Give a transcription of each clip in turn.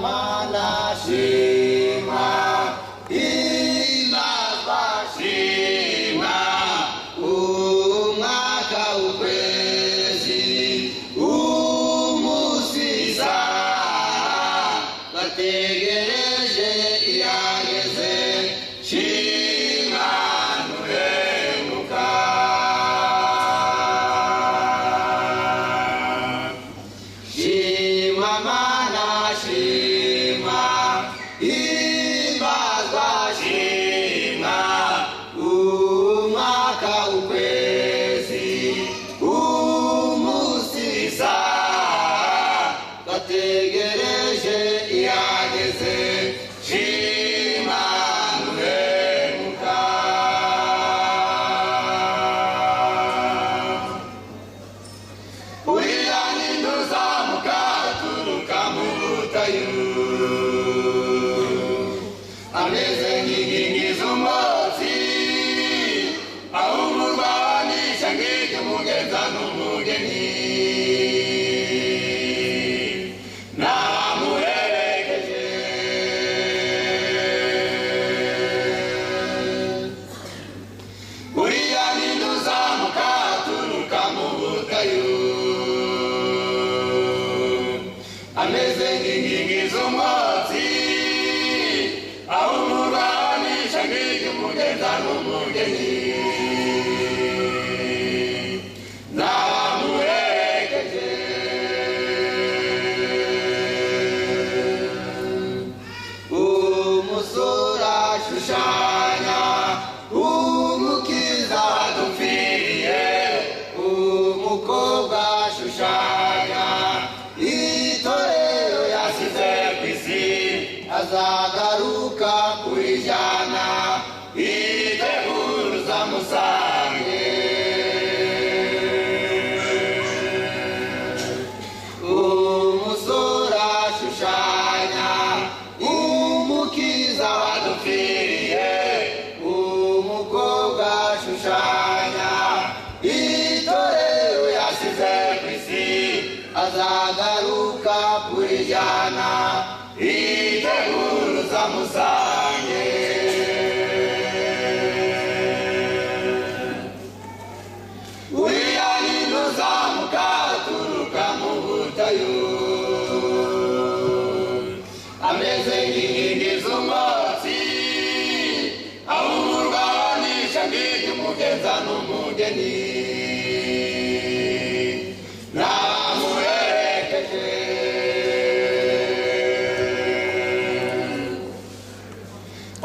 mana shima imazwa shima umwaka ukwezi umusisa bategereje iyageze shima nuhemuka shima mana shima imbazwa shima umwaka ukwezi umusisa bategereje iyageze shima nuhemuka uyani nduzamuka turuka mu butayu ameze nk'inkingi z'umwotsi aho umurwanisha ng'iryo umugenza n'umugeni namuherekeje uriya ninde uzamuka aturuka mu butayu ameze nk'inkingi z'umwotsi aho umurwanisha ng'iryo umugenza n'umugeni namuherekeje umusore ashushanya umukiza wadupfiriye umukobwa ashushanya itorero yasize ku isi azagaruka kurijyana iteguruza musange umusore ashushanya umukiza wadupfiriye umukobwa ashushanya itorero yasize ku isi azagaruka kurijyana iteguruza musange uriya ninde uzamuka aturuka mu butayu ameze nk'inkingi z'umwotsi aho umurwanisha ng'iryo umugenza n'umugeni namuherekeje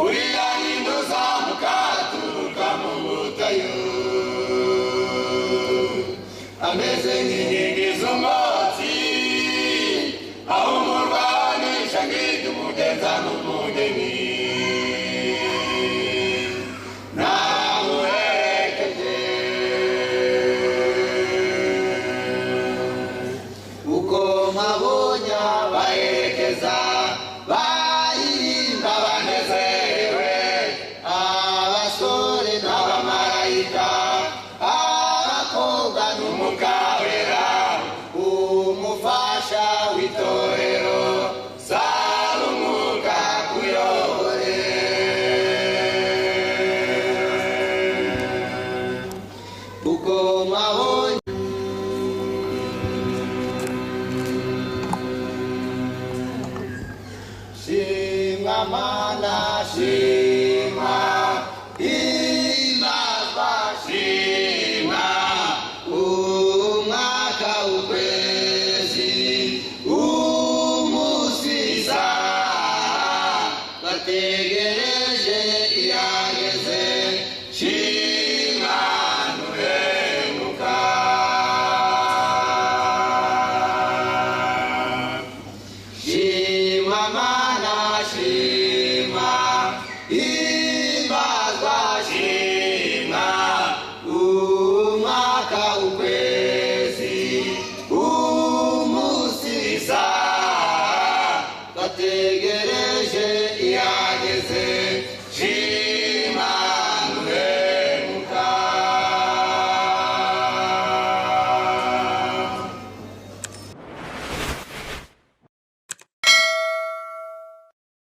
uriya ninde uzamuka aturuka mu butayu ameze nk'inkingi z'umwotsi aho umurwanisha ng'iryo umugenza n'umugeni namuherekeje uko mpabonye abaherekeza baririmba banezerewe abasore n'abamarayika abakobwa n'umukabera umufasha w'itorero saba umwuka kuyobore uko mpabonye shima mana shima imazwa shima umwaka ukwezi umusisa bategereje iyageze shima nuhemuka shima mana shima